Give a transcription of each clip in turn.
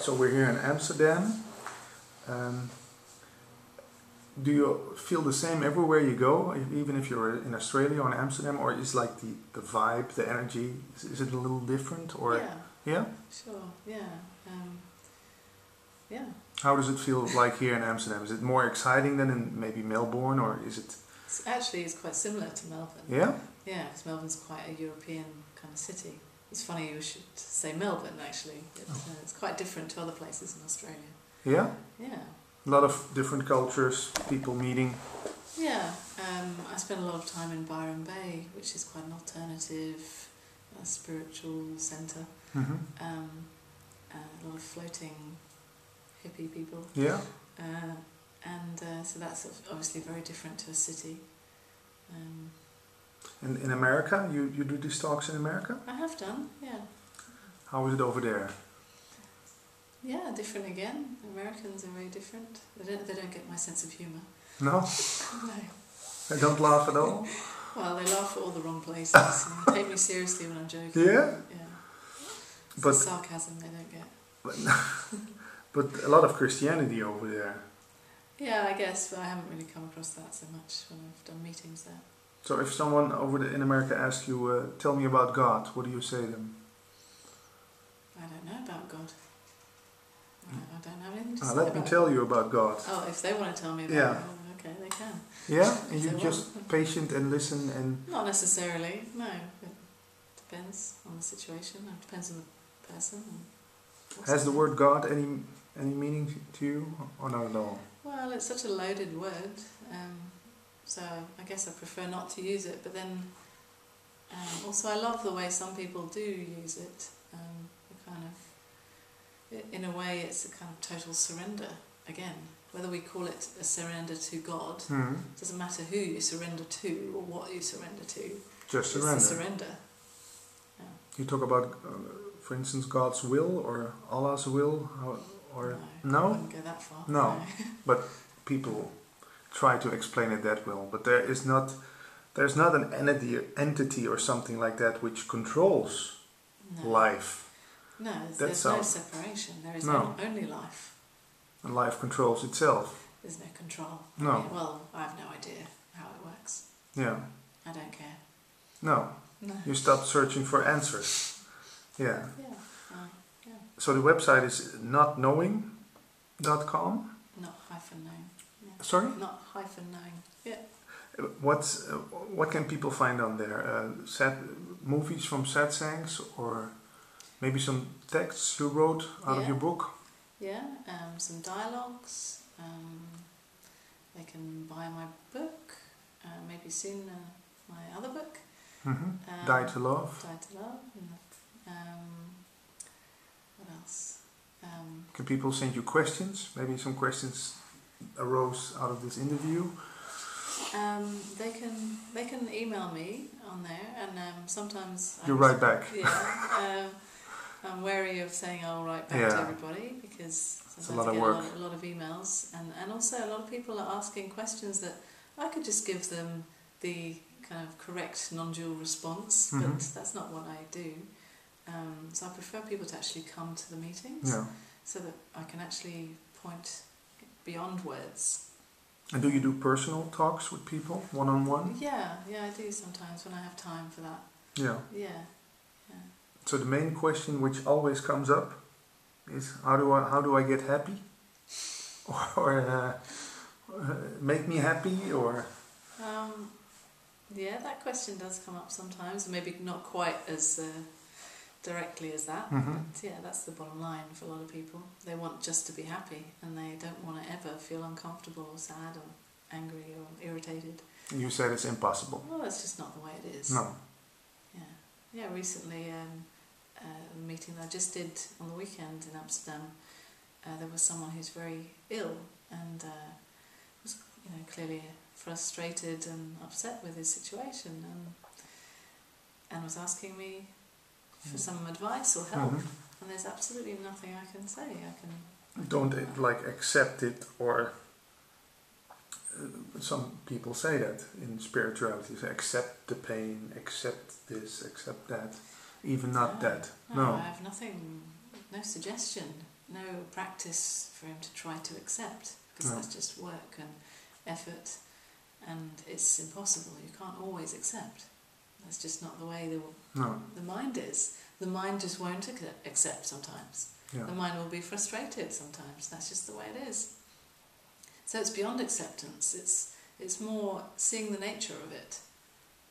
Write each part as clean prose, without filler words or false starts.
So we're here in Amsterdam. Do you feel the same everywhere you go, even if you're in Australia or in Amsterdam, or is like the vibe, the energy, is it a little different? Or yeah. Yeah? Sure, yeah. Yeah. How does it feel like here in Amsterdam? Is it more exciting than in maybe Melbourne, or is it? It's quite similar to Melbourne. Yeah? Yeah, because Melbourne's quite a European kind of city. It's funny you should say Melbourne, actually. It's quite different to other places in Australia. Yeah? Yeah. A lot of different cultures, people meeting. Yeah, I spent a lot of time in Byron Bay, which is quite an alternative, spiritual centre. Mm-hmm. A lot of floating hippie people. Yeah? So that's obviously very different to a city. And in America, you do these talks in America? I have done, yeah. How is it over there? Yeah, different again. Americans are very different. They don't get my sense of humour. No? No. They don't laugh at all? Well, they laugh at all the wrong places and take me seriously when I'm joking. Yeah? Yeah. It's But the sarcasm they don't get. but a lot of Christianity over there. Yeah, I guess, but I haven't really come across that so much when I've done meetings there. So if someone in America asks you, tell me about God, what do you say to them? I don't know about God. I don't have anything to say Let about me tell you about God. Oh, if they want to tell me about Yeah. God, okay, they can. Yeah? And If you they just patient and listen and... Not necessarily, no. It depends on the situation. It depends on the person. And Has the word God any meaning to you, or not at all? Well, it's such a loaded word, so I guess I prefer not to use it. But then, also I love the way some people do use it. In a way, it's a kind of total surrender. Again, whether we call it a surrender to God, it doesn't matter who you surrender to or what you surrender to. Just surrender. It's a surrender. Yeah. You talk about, for instance, God's will or Allah's will, or no? I wouldn't go that far. No, but people try to explain it that well. But there's not an entity or something like that which controls life. No, there's no separation. There is only life. And life controls itself. There's no control. No. Well, I have no idea how it works. Yeah. I don't care. No. No. You stop searching for answers. Yeah. Yeah. Yeah. So the website is notknowing.com? Not hyphen knowing. Yeah. Sorry? Not hyphen knowing. Yeah. What can people find on there? Movies from satsangs, or maybe some texts you wrote out of your book? Yeah, some dialogues. They can buy my book, maybe soon my other book. Mm-hmm. Die to Love. Die to Love. What else? Can people send you questions? Maybe some questions arose out of this interview. They can email me on there, and sometimes you write back. Yeah. I'm wary of saying I'll write back to everybody, because it's a lot of work. A lot of emails, and also a lot of people are asking questions that I could just give them the kind of correct non-dual response, but that's not what I do. So I prefer people to actually come to the meetings, so that I can actually point beyond words. And do you do personal talks with people, one-on-one? Yeah, I do sometimes when I have time for that. Yeah. Yeah. So the main question which always comes up is how do I get happy, or make me happy, or? Yeah, that question does come up sometimes. Maybe not quite as directly as that. Mm-hmm. But yeah, that's the bottom line for a lot of people. They want just to be happy, and they don't want to ever feel uncomfortable or sad or angry or irritated. You said it's impossible. Well, that's just not the way it is. No. Yeah, recently, a meeting that I just did on the weekend in Amsterdam, there was someone who's very ill and was clearly frustrated and upset with his situation, and was asking me for some advice or help. And there's absolutely nothing I can say. Don't accept it, or some people say that in spirituality. Say, accept the pain, accept this, accept that, even not that. No, I have nothing, no suggestion. no practice for him to try to accept, because No. that's just work and effort, and it's impossible. You can't always accept. That's just not the way the mind is. The mind just won't accept sometimes. Yeah. The mind will be frustrated sometimes. That's just the way it is. So it's beyond acceptance. It's more seeing the nature of it.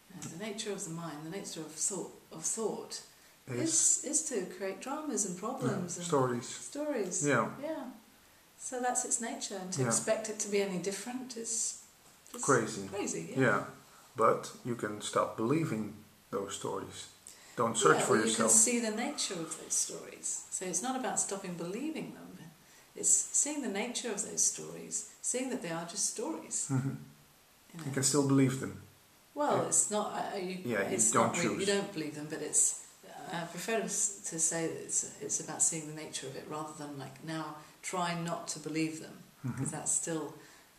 You know, the nature of the mind, the nature of thought is to create dramas and problems and stories. Yeah. Yeah. So that's its nature, and to Yeah. expect it to be any different is Crazy. Crazy. Yeah. But you can stop believing those stories. Don't search for you yourself. can see the nature of those stories. So it's not about stopping believing them. It's seeing the nature of those stories, seeing that they are just stories. Mm-hmm. You know. You can still believe them. Well, Yeah. it's not. You don't choose. You don't believe them, but it's. I prefer to say that it's about seeing the nature of it, rather than like now try not to believe them, because that's still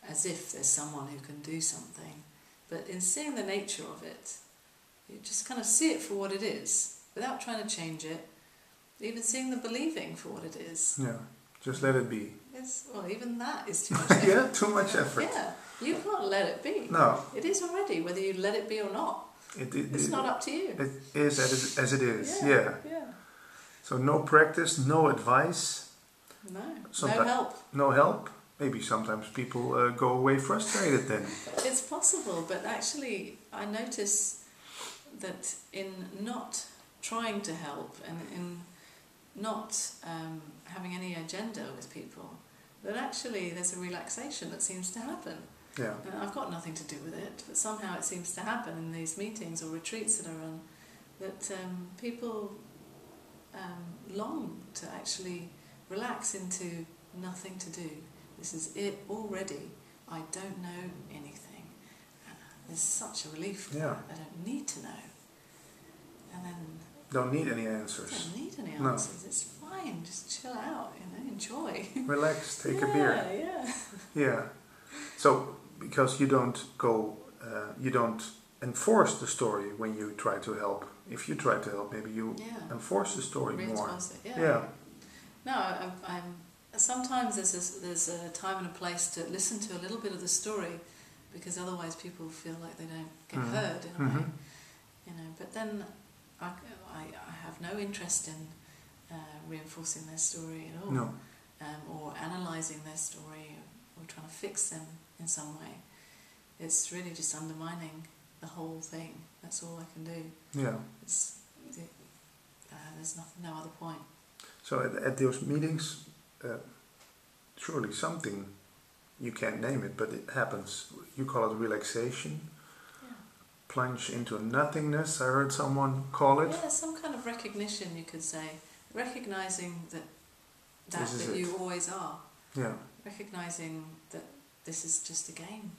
as if there's someone who can do something. But in seeing the nature of it, you just kind of see it for what it is, without trying to change it. Even seeing the believing for what it is. Yeah, just let it be. Well, even that is too much effort. Yeah, too much effort. Yeah, you can't let it be. No. It is already, whether you let it be or not. It's not up to you. It is as it is, yeah. Yeah. So no practice, no advice. No help. No help. Maybe sometimes people go away frustrated then. It's possible, but actually I notice that in not trying to help and in not having any agenda with people, that actually there's a relaxation that seems to happen. Yeah. And I've got nothing to do with it, but somehow it seems to happen in these meetings or retreats that I run, that people long to actually relax into nothing to do. This is it already. I don't know anything. There's such a relief. Yeah. I don't need to know. And then Don't need any answers. don't need any No. answers. It's fine. Just chill out. Enjoy. Relax. Take a beer. Yeah. Yeah. So because you don't enforce the story when you try to help. If you try to help, maybe you enforce the story more. Reinforce it. Yeah. Yeah. No, I'm. Sometimes there's a time and a place to listen to a little bit of the story, because otherwise people feel like they don't get heard in a way, you know. But then I have no interest in reinforcing their story at all, No. or analysing their story, or trying to fix them in some way. It's really just undermining the whole thing. That's all I can do. Yeah. There's no other point. So at those meetings, surely something, you can't name it, but it happens. You call it relaxation. Yeah. Plunge into nothingness, I heard someone call it. Yeah, some kind of recognition, you could say. Recognising that you always are. Yeah. Recognising that this is just a game.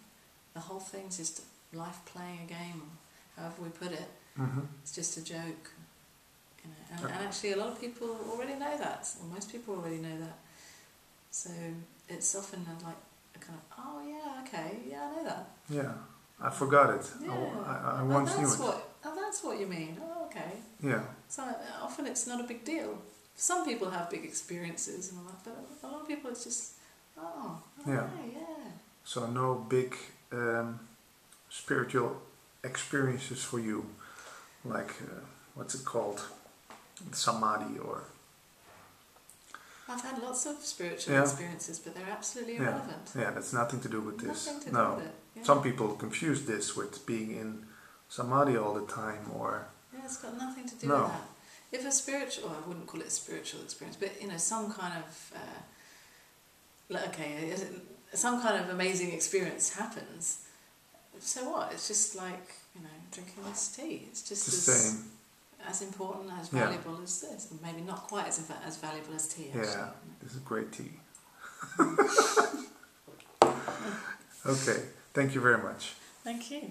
The whole thing's just life playing a game, however we put it. It's just a joke. You know. And actually a lot of people already know that, or most people already know that. So it's often like a kind of, oh yeah, okay, yeah, I know that. Yeah, I forgot it. Yeah. I once knew it. That's what you mean. Oh, okay. Yeah. So often it's not a big deal. Some people have big experiences and all that, but a lot of people it's just, yeah. So no big spiritual experiences for you, like what's it called, samadhi or. I've had lots of spiritual experiences, but they're absolutely irrelevant. Yeah, that's nothing to do with this. Nothing to do with it. Yeah. Some people confuse this with being in samadhi all the time, or. Yeah, it's got nothing to do with that. If a spiritual, I wouldn't call it a spiritual experience, but you know, some kind of, some kind of amazing experience happens. So what? It's just like, you know, drinking this tea. It's just the same. As important, as valuable as this. Maybe not quite as valuable as tea, actually. Yeah, this is great tea. Okay, thank you very much. Thank you.